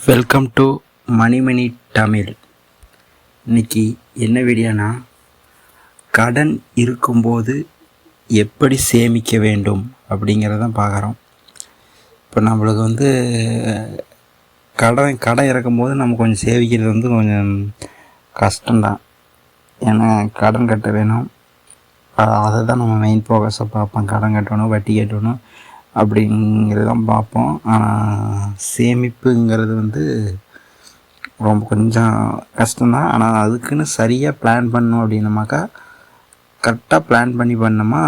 Welcome to மணிமணி Tamil. இன்றைக்கி என்ன வீடியோனா, கடன் இருக்கும்போது எப்படி சேமிக்க வேண்டும் அப்படிங்கிறதான் பார்க்குறோம். இப்போ நம்மளுக்கு கடன் இருக்கும்போது நம்ம கொஞ்சம் சேவிக்கிறது கொஞ்சம் கஷ்டம்தான். ஏன்னா கடன் கட்ட வேணும், அதை தான் நம்ம மெயின் ஃபோக்கஸை பார்ப்போம். கடன் கட்டணும், வட்டி கட்டணும் அப்படிங்கிறதான் பார்ப்போம். ஆனால் சேமிப்புங்கிறது ரொம்ப கொஞ்சம் கஷ்டம்தான். ஆனால் அதுக்குன்னு சரியாக பிளான் பண்ணோம் அப்படின்னமாக்கா, கரெக்டாக பிளான் பண்ணோமா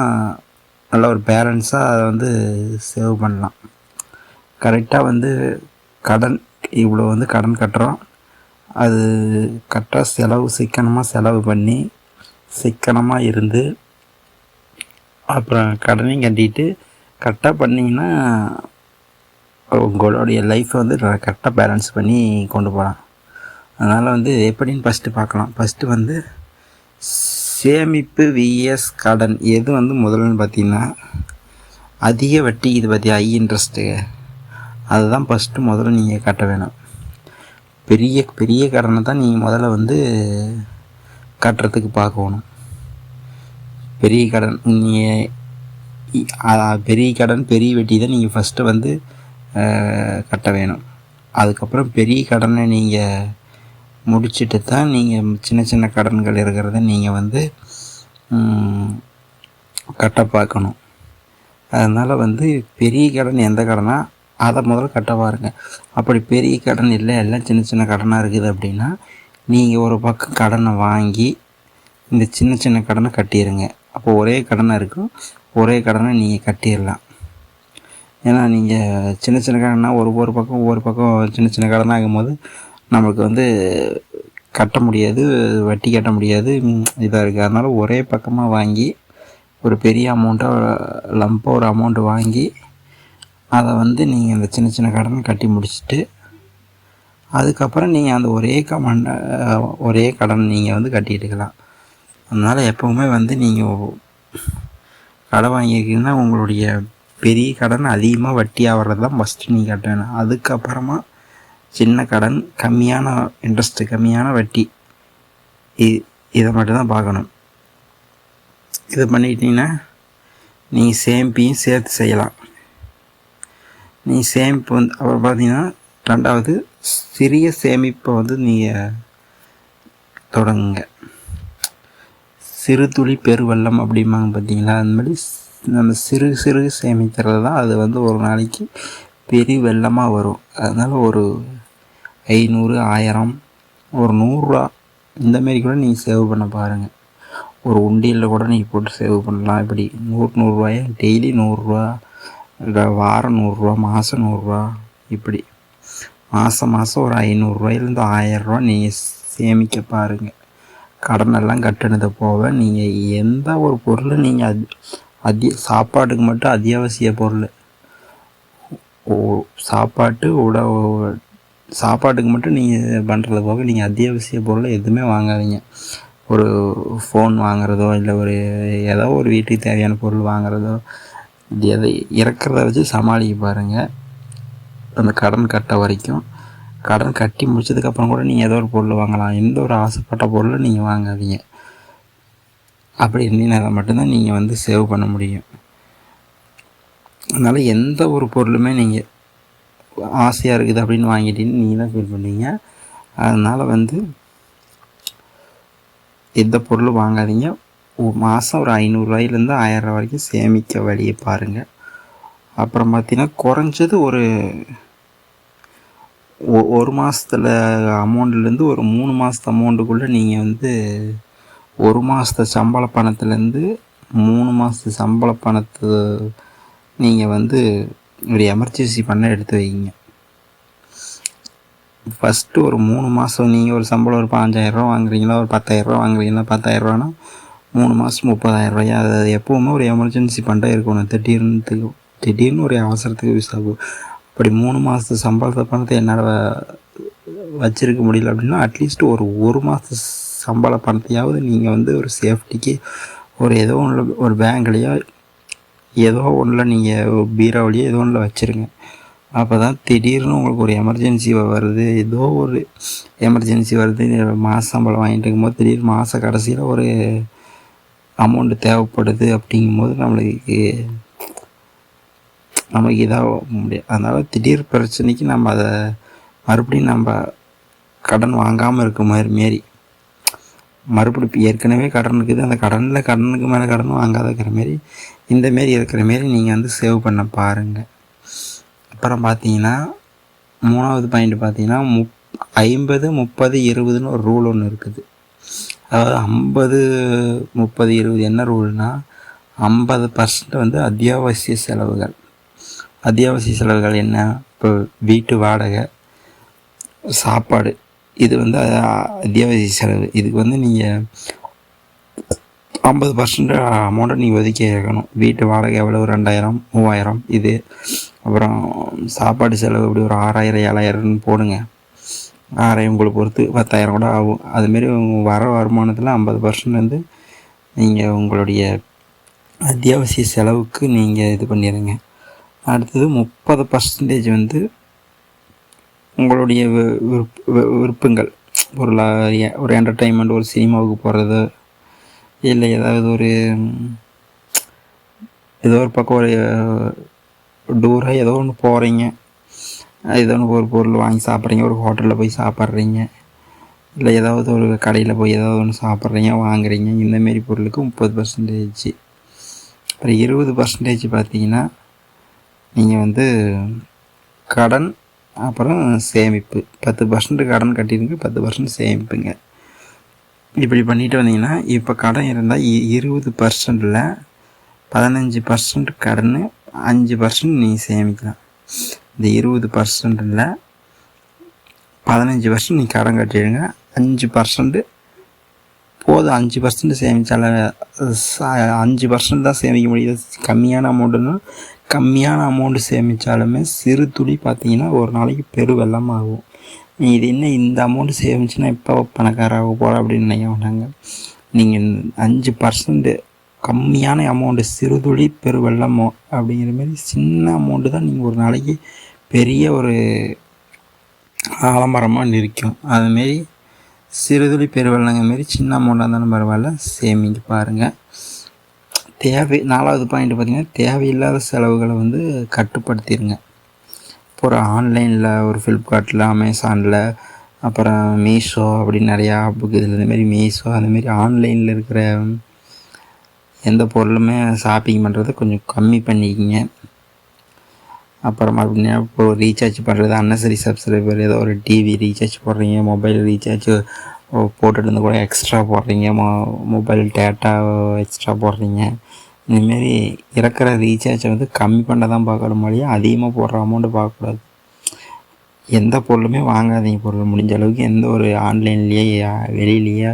நல்ல ஒரு பேலன்ஸாக அதை சேவ் பண்ணலாம். கரெக்டாக கடன் இவ்வளோ கடன் கட்டுறோம், அது கரெக்டாக சிக்கனமாக செலவு பண்ணி சிக்கனமாக இருந்து அப்புறம் கடனையும் கட்டிட்டு கரெக்டாக பண்ணிங்கன்னா உங்களுடைய லைஃப்பை கரெக்டாக பேலன்ஸ் பண்ணி கொண்டு போகலாம். அதனால் எப்படின்னு ஃபஸ்ட்டு பார்க்கலாம். ஃபஸ்ட்டு சேமிப்பு விஎஸ் கடன் எது முதல்லன்னு பார்த்தீங்கன்னா, அதிக வட்டி இது பற்றி ஹை இன்ட்ரெஸ்ட்டு, அதுதான் ஃபஸ்ட்டு முதல்ல நீங்கள் கட்ட வேணும். பெரிய பெரிய கடனை தான் நீங்கள் முதல்ல கட்டுறதுக்கு பார்க்கணும். பெரிய கடன் பெரிய கடன் பெரிய வட்டி தான் நீங்கள் ஃபஸ்ட்டு கட்ட வேணும். அதுக்கப்புறம் பெரிய கடனை நீங்கள் முடிச்சுட்டு தான் நீங்கள் சின்ன சின்ன கடன்கள் இருக்கிறத நீங்கள் கட்ட பார்க்கணும். அதனால் பெரிய கடன் எந்த கடனா அதை முதல்ல கட்ட பாருங்க. அப்படி பெரிய கடன் இல்லை, எல்லாம் சின்ன சின்ன கடனாக இருக்குது அப்படின்னா, நீங்கள் ஒரு பக்கம் கடனை வாங்கி இந்த சின்ன சின்ன கடனை கட்டிடுங்க. அப்போ ஒரே கடனாக இருக்கும், ஒரே கடனை நீங்கள் கட்டிடலாம். ஏன்னா நீங்கள் சின்ன சின்ன கடனா ஒவ்வொரு பக்கம் சின்ன சின்ன கடனாக ஆகும்போது நம்மளுக்கு கட்ட முடியாது, வட்டி கட்ட முடியாது, இதாக இருக்குது. அதனால் ஒரே பக்கமாக வாங்கி ஒரு பெரிய லம்பாக ஒரு அமௌண்ட்டு வாங்கி அதை நீங்கள் அந்த சின்ன சின்ன கடனை கட்டி முடிச்சுட்டு அதுக்கப்புறம் நீங்கள் அந்த ஒரே கடன் நீங்கள் கட்டிட்டுக்கலாம். அதனால் எப்போவுமே நீங்கள் கடன் வாங்கியிருக்கீங்கன்னா உங்களுடைய பெரிய கடன் அதிகமாக வட்டி ஆகிறது தான் ஃபஸ்ட்டு நீங்கள் கட்ட வேணும். அதுக்கப்புறமா சின்ன கடன், கம்மியான இன்ட்ரெஸ்ட்டு, கம்மியான வட்டி, இதை மட்டும்தான் பார்க்கணும். இதை பண்ணிக்கிட்டிங்கன்னா நீங்கள் சேமிப்பையும் சேர்த்து செய்யலாம். நீங்கள் சேமிப்பு அப்புறம் பார்த்தீங்கன்னா, ரெண்டாவது சிறிய சேமிப்பை நீங்கள் தொடங்குங்க. சிறு துளி பெருவெள்ளம் அப்படிம்பாங்க பார்த்தீங்களா, அந்த மாதிரி நம்ம சிறு சிறு சேமிக்கிறது தான் அது ஒரு நாளைக்கு பெரிய வெள்ளமாக வரும். அதனால் ஒரு 500, 1000, ஒரு 100 இந்தமாரி கூட நீங்கள் சேவ் பண்ண பாருங்கள். ஒரு உண்டியலில் கூட நீங்கள் போட்டு சேவ் பண்ணலாம். இப்படி 100 டெய்லி 100, வாரம் 100, மாதம் 100, இப்படி மாதம் ஒரு 500 1000 நீங்கள் சேமிக்க பாருங்கள். கடனெல்லாம் கட்டினதை போக நீங்கள் எந்த ஒரு பொருள் நீங்கள் சாப்பாட்டுக்கு மட்டும் அத்தியாவசிய பொருள், சாப்பாட்டுக்கு மட்டும் நீங்கள் பண்ணுறது போக நீங்கள் அத்தியாவசிய பொருள் எதுவுமே வாங்காதீங்க. ஒரு ஃபோன் வாங்குறதோ இல்லை ஏதோ ஒரு வீட்டுக்கு தேவையான பொருள் வாங்குறதோ, எதை இறக்கிறத வச்சு சமாளிக்க பாருங்கள். அந்த கடன் கட்ட வரைக்கும், கடன் கட்டி முடிச்சதுக்கப்புறம் கூட நீங்கள் ஏதோ ஒரு பொருள் வாங்கலாம். எந்த ஒரு ஆசைப்பட்ட பொருளை நீங்கள் வாங்காதீங்க. அப்படி இருந்தீங்கன்னா அதை மட்டும்தான் நீங்கள் சேவ் பண்ண முடியும். அதனால் எந்த ஒரு பொருளுமே நீங்கள் ஆசையாக இருக்குது அப்படின்னு வாங்கிட்டீங்கன்னு நீங்கள் தான் ஃபீல் பண்ணுவீங்க. அதனால் எந்த பொருளும் வாங்காதீங்க. மாதம் ஒரு 500 1000 வரைக்கும் சேமிக்க வழியை பாருங்கள். அப்புறம் பார்த்திங்கன்னா, குறைஞ்சது ஒரு மாதத்தில் அமௌண்ட்லேருந்து ஒரு 3 மாதத்து அமௌண்ட்டுக்குள்ளே நீங்கள் ஒரு மாதத்து சம்பள பணத்துலேருந்து 3 மாதத்து சம்பள பணத்தை நீங்கள் ஒரு எமர்ஜென்சி பண்ண எடுத்து வைங்க. ஃபஸ்ட்டு ஒரு 3 மாதம் நீங்கள் ஒரு சம்பளம் ஒரு 5000 வாங்குறீங்களா, ஒரு 10000 வாங்குறீங்களா, 10000 3 மாதம் 30000 அது எப்போவுமே ஒரு எமர்ஜென்சி பண்ணிட்டே இருக்கணும். திடீர்னு ஒரு அவசரத்துக்கு யூஸ் ஆகும். அப்படி 3 மாதத்து சம்பளத்தை பணத்தை என்னால் வச்சுருக்க முடியல அப்படின்னா, அட்லீஸ்ட் ஒரு மாதத்து சம்பள பணத்தையாவது நீங்கள் ஒரு சேஃப்டிக்கு ஏதோ ஒன்று, ஒரு பேங்க்லேயோ ஏதோ ஒன்றில் நீங்கள் பீரோவிலையோ ஏதோ ஒன்றில் வச்சுருங்க. அப்போ தான் திடீர்னு உங்களுக்கு ஒரு எமர்ஜென்சி வருது, ஏதோ ஒரு எமர்ஜென்சி வருது, மாத சம்பளம் வாங்கிட்டு இருக்கும்போது திடீர்னு மாத கடைசியில் ஒரு அமௌண்ட்டு தேவைப்படுது அப்படிங்கும்போது நம்மளுக்கு இதாக முடியாது. அதனால் திடீர் பிரச்சனைக்கு நம்ம அதை மறுபடியும் நம்ம கடன் வாங்காமல் இருக்க மாரி மறுபடியும் ஏற்கனவே கடன் இருக்குது, அந்த கடனுக்கு மேலே கடன் வாங்காத இருக்கிற மாரி இந்தமாரி இருக்கிற மாரி நீங்கள் வந்து சேவ் பண்ண பாருங்கள். அப்புறம் பார்த்தீங்கன்னா 3வது பாயிண்ட் பார்த்தீங்கன்னா 50 30 20ன்னு ஒரு ரூல் ஒன்று இருக்குது. அதாவது 50 30 20 என்ன ரூல்னால் 50% வந்து அத்தியாவசிய செலவுகள். அத்தியாவசிய செலவுகள் என்ன? இப்போ வீட்டு வாடகை, சாப்பாடு, இது வந்து அத்தியாவசிய செலவு. இதுக்கு வந்து நீங்கள் 50% அமௌண்ட்டை நீங்கள் ஒதுக்கி வைக்கணும். வீட்டு வாடகை எவ்வளோ? 2000 3000 இது. அப்புறம் சாப்பாடு செலவு இப்படி ஒரு 6000 7000 போடுங்க. 6000 உங்களை பொறுத்து 10,000 கூட ஆகும். அதுமாரி வர வருமானத்தில் 50% வந்து நீங்கள் உங்களுடைய அத்தியாவசிய செலவுக்கு நீங்கள் இது பண்ணிடுங்க. அடுத்தது 30% வந்து உங்களுடைய விருப்பங்கள், ஒரு என்டர்டெயின்மெண்ட், ஒரு சினிமாவுக்கு போகிறது, இல்லை ஏதாவது ஏதோ ஒரு பக்கம் ஒரு டூராக ஏதோ ஒன்று போகிறீங்க, ஏதோ ஒன்று ஒரு பொருள் வாங்கி சாப்பிட்றீங்க, ஒரு ஹோட்டலில் போய் சாப்பிட்றீங்க, இல்லை ஏதாவது ஒரு கடையில் போய் ஏதாவது ஒன்று சாப்பிட்றீங்க வாங்குறீங்க, இந்தமாரி பொருளுக்கு 30%. அப்புறம் 20% பார்த்தீங்கன்னா நீங்கள் வந்து கடன், அப்புறம் சேமிப்பு. 10% கடன் கட்டிடுங்க, 10% சேமிப்புங்க. இப்படி பண்ணிட்டு வந்தீங்கன்னா இப்போ கடன் இருந்தால் 20%ல் 15% கடன், 5% நீங்கள் சேமிக்கலாம். இந்த 20%ல் 15% நீங்கள் கடன் கட்டிடுங்க, 5% போதும். 5% சேமித்தால 5% தான் சேமிக்க முடியுது. கம்மியான அமௌண்ட்டு சேமித்தாலுமே சிறு துளி பார்த்தீங்கன்னா ஒரு நாளைக்கு பெரு வெள்ளமாகும். நீ இது என்ன இந்த அமௌண்ட்டு சேமிச்சுன்னா இப்போ பணக்காராக போகிற அப்படின்னு நினைக்க மாட்டாங்க. நீங்கள் 5% கம்மியான அமௌண்ட்டு, சிறுதுளி பெரு வெள்ளமோ அப்படிங்கிற மாதிரி சின்ன அமௌண்ட்டு தான் நீங்கள் ஒரு நாளைக்கு பெரிய ஒரு ஆலமரமாக நிற்கும். அதுமாரி சிறுதுளி பெரு வெள்ளங்கிற மாரி சின்ன அமௌண்ட்டாக இருந்தாலும் பரவாயில்ல, சேமிக்க பாருங்கள். 4வது பாயிண்ட் பார்த்திங்கன்னா தேவையில்லாத செலவுகளை வந்து கட்டுப்படுத்திடுங்க. இப்போ ஒரு ஆன்லைனில், ஒரு ஃப்ளிப்கார்ட்டில், அமேசானில், அப்புறம் மீஷோ அப்படின்னு நிறையா ஆப் இருக்குது. இந்தமாரி மீஷோ அந்தமாரி ஆன்லைனில் இருக்கிற எந்த பொருளுமே ஷாப்பிங் பண்ணுறதை கொஞ்சம் கம்மி பண்ணிக்கிங்க. அப்புறம் அப்படின்னா இப்போ ரீசார்ஜ் பண்ணுறது, அன்னசரி சப்ஸ்கிரைபர், ஏதோ ஒரு டிவி ரீசார்ஜ் போடுறீங்க, மொபைல் ரீசார்ஜ் போட்டுட்டு இருந்து கூட எக்ஸ்ட்ரா போடுறீங்க, மொபைல் டேட்டா எக்ஸ்ட்ரா போடுறீங்க. இதுமாரி இறக்குற ரீசார்ஜை வந்து கம்மி பண்ண தான் பார்க்கணும் மொழியாக அதிகமாக போடுற அமௌண்ட்டு பார்க்கக்கூடாது. எந்த பொருளுமே வாங்காதீங்க. பொருள் முடிஞ்ச அளவுக்கு எந்த ஒரு ஆன்லைன்லேயே வெளியிலேயே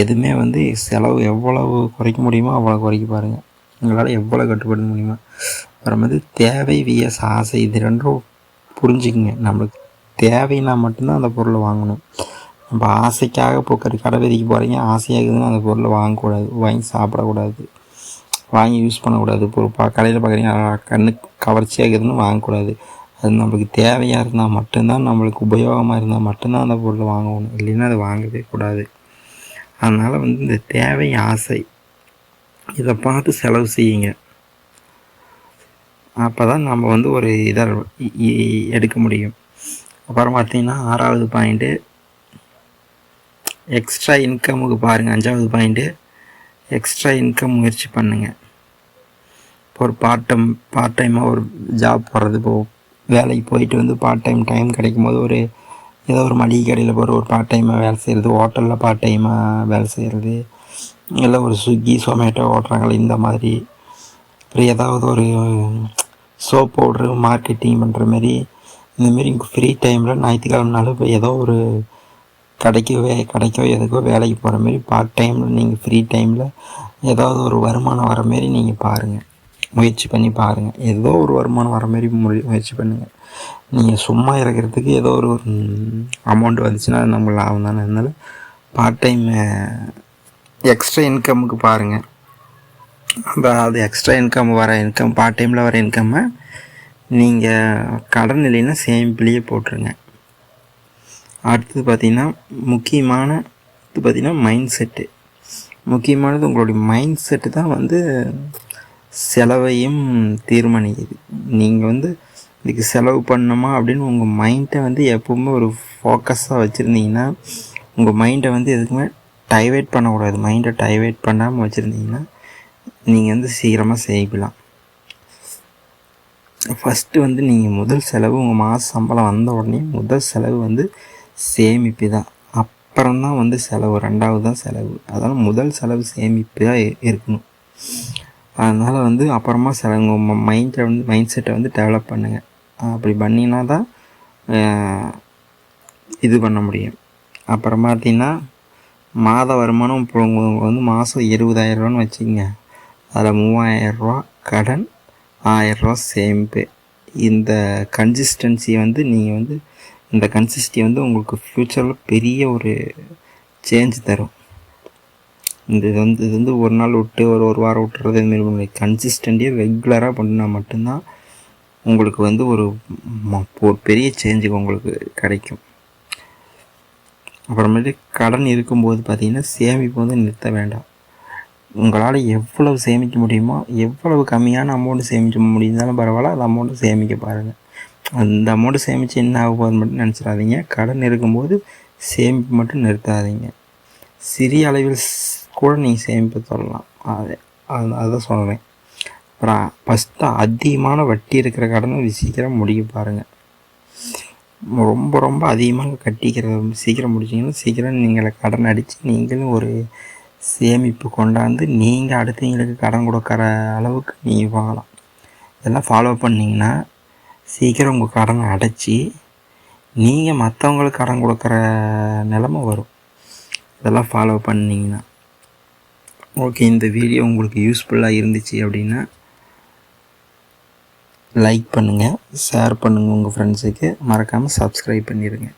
எதுவுமே வந்து செலவு எவ்வளவு குறைக்க முடியுமோ அவ்வளோ குறைக்க பாருங்கள். உங்களால் எவ்வளோ கட்டுப்படுத்த முடியுமோ. அப்புறம் வந்து தேவை விஎஸ் ஆசை, இது ரெண்டும் புரிஞ்சுக்குங்க. நம்மளுக்கு தேவைன்னா மட்டும்தான் அந்த பொருளை வாங்கணும். நம்ம ஆசைக்காக இப்போ கடை வீதிக்கு போகிறீங்க, ஆசையாகுதுன்னு அந்த பொருளை வாங்கக்கூடாது, வாங்கி சாப்பிடக்கூடாது, வாங்கி யூஸ் பண்ணக்கூடாது. இப்போ கடையில் பார்க்குறீங்க கண்ணுக்கு கவர்ச்சியாகுதுன்னு வாங்கக்கூடாது. அது நம்மளுக்கு தேவையாக இருந்தால் மட்டும்தான், நம்மளுக்கு உபயோகமாக இருந்தால் மட்டும்தான் அந்த பொருளை வாங்கணும், இல்லைன்னா அதை வாங்கவே கூடாது. அதனால் வந்து இந்த தேவை ஆசை இதை பார்த்து செலவு செய்யுங்க. அப்போ தான் நம்ம வந்து ஒரு இதை எடுக்க முடியும். அப்புறம் பார்த்திங்கன்னா 6வது பாயிண்ட்டு எக்ஸ்ட்ரா இன்கமுக்கு பாருங்கள். 5வது பாயிண்ட்டு எக்ஸ்ட்ரா இன்கம் முயற்சி பண்ணுங்கள். இப்போ ஒரு பார்ட் டைமாக ஒரு ஜாப் போடுறது, இப்போது வேலைக்கு போயிட்டு வந்து பார்ட் டைம் கிடைக்கும் போது ஏதோ ஒரு மளிகை கடையில் போகிற ஒரு பார்ட் டைமாக வேலை செய்கிறது, ஹோட்டலில் பார்ட் டைமாக வேலை செய்கிறது, இல்லை ஒரு ஸ்விக்கி ஜொமேட்டோ ஓட்டுறாங்களே இந்த மாதிரி. அப்புறம் ஏதாவது ஒரு சோப் பவுட்ரு மார்க்கெட்டிங் பண்ணுற மாரி, இந்தமாரி ஃப்ரீ டைமில் ஞாயிற்றுக்கிழமைனாலும் இப்போ ஏதோ ஒரு கடைக்கோ எதுக்கோ வேலைக்கு போகிற மாரி பார்ட் டைமில் நீங்கள் ஃப்ரீ டைமில் ஏதாவது ஒரு வருமானம் வர மாரி நீங்கள் பாருங்கள், முயற்சி பண்ணி பாருங்கள். ஏதோ ஒரு வருமானம் வர மாரி முயற்சி பண்ணுங்கள். நீங்கள் சும்மா இருக்கிறதுக்கு ஏதோ ஒரு அமௌண்ட் வந்துச்சுன்னா அது நம்ம லாபம் தானே. அதனால பார்ட் டைம் எக்ஸ்ட்ரா இன்கமுக்கு பாருங்கள். அது எக்ஸ்ட்ரா இன்கம் பார்ட் டைமில் வர இன்கம்மை நீங்கள் கடன் இல்லைன்னா சேமிப்புலேயே போட்டுருங்க. அடுத்தது பார்த்திங்கன்னா பார்த்திங்கன்னா மைண்ட் செட்டு. முக்கியமானது உங்களுடைய மைண்ட் செட்டு தான் வந்து செலவையும் தீர்மானிக்குது. நீங்கள் வந்து இதுக்கு செலவு பண்ணணுமா அப்படின்னு உங்கள் மைண்டை வந்து எப்போவுமே ஒரு ஃபோக்கஸாக வச்சுருந்தீங்கன்னா, உங்கள் மைண்டை வந்து எதுக்குமே டைவர்ட் பண்ணக்கூடாது. மைண்டை டைவர்ட் பண்ணாமல் வச்சுருந்தீங்கன்னா நீங்கள் வந்து சீக்கிரமாக சேமிக்கலாம். ஃபஸ்ட்டு வந்து நீங்கள் முதல் செலவு உங்கள் மாத சம்பளம் வந்த உடனே முதல் செலவு வந்து சேமிப்பு தான். அப்புறம்தான் வந்து செலவு, ரெண்டாவது தான் செலவு. அதனால் முதல் செலவு சேமிப்பு தான் இருக்கணும். அதனால் வந்து அப்புறமா உங்கள் மைண்ட் செட்டை வந்து டெவலப் பண்ணுங்கள். அப்படி பண்ணினா தான் இது பண்ண முடியும். அப்புறம் பார்த்திங்கன்னா மாத வருமானம் இப்போ உங்களுக்கு வந்து மாதம் 20,000 வச்சுக்கோங்க. அதில் 3,000 கடன், 1,000 சேமிப்பு. இந்த கன்சிஸ்டன்சி வந்து நீங்கள் வந்து இந்த கன்சிஸ்டி வந்து உங்களுக்கு ஃப்யூச்சரில் பெரிய ஒரு சேஞ்ச் தரும். இது வந்து ஒரு நாள் விட்டு ஒரு வாரம் விட்டுறது இதுமாரி கன்சிஸ்டன்டியாக ரெகுலராக பண்ணால் மட்டும்தான் உங்களுக்கு வந்து ஒரு பெரிய சேஞ்சு உங்களுக்கு கிடைக்கும். அப்புறமேட்டு கடன் இருக்கும்போது பார்த்திங்கன்னா சேமிப்பு வந்து நிறுத்த வேண்டாம். உங்களால் எவ்வளவு சேமிக்க முடியுமோ, எவ்வளவு கம்மியான அமௌண்ட்டு சேமிக்க முடியுந்தாலும் பரவாயில்ல, அந்த அமௌண்ட்டு சேமிக்க பாருங்கள். அந்த அமௌண்ட்டு சேமித்து என்ன ஆக போகுதுன்னு மட்டும் நினச்சிடாதீங்க. கடன் இருக்கும்போது சேமிப்பு மட்டும் நிறுத்தாதீங்க. சிறிய அளவில் கூட நீங்கள் சேமிப்பு சொல்லலாம். அதுதான் சொல்கிறேன். அப்புறம் ஃபஸ்ட்டு அதிகமான வட்டி இருக்கிற கடனை சீக்கிரம் முடிக்க பாருங்கள். ரொம்ப அதிகமாக கட்டிக்கிறது சீக்கிரம் முடிச்சிங்கன்னா சீக்கிரம் நீங்களை கடன் அடித்து நீங்களும் ஒரு சேமிப்பு கொண்டாந்து நீங்கள் அடுத்தவங்களுக்கு கடன் கொடுக்குற அளவுக்கு நீங்கள் வாங்கலாம். இதெல்லாம் ஃபாலோ பண்ணிங்கன்னா சீக்கிரம் உங்கள் கடனை அடைச்சி நீங்கள் மற்றவங்களுக்கு கடன் கொடுக்குற நிலமை வரும். இதெல்லாம் ஃபாலோ பண்ணிங்கன்னா ஓகே. இந்த வீடியோ உங்களுக்கு யூஸ்ஃபுல்லாக இருந்துச்சு அப்படின்னா லைக் பண்ணுங்கள், ஷேர் பண்ணுங்கள், உங்கள் ஃப்ரெண்ட்ஸுக்கு மறக்காமல் சப்ஸ்கிரைப் பண்ணிடுங்க.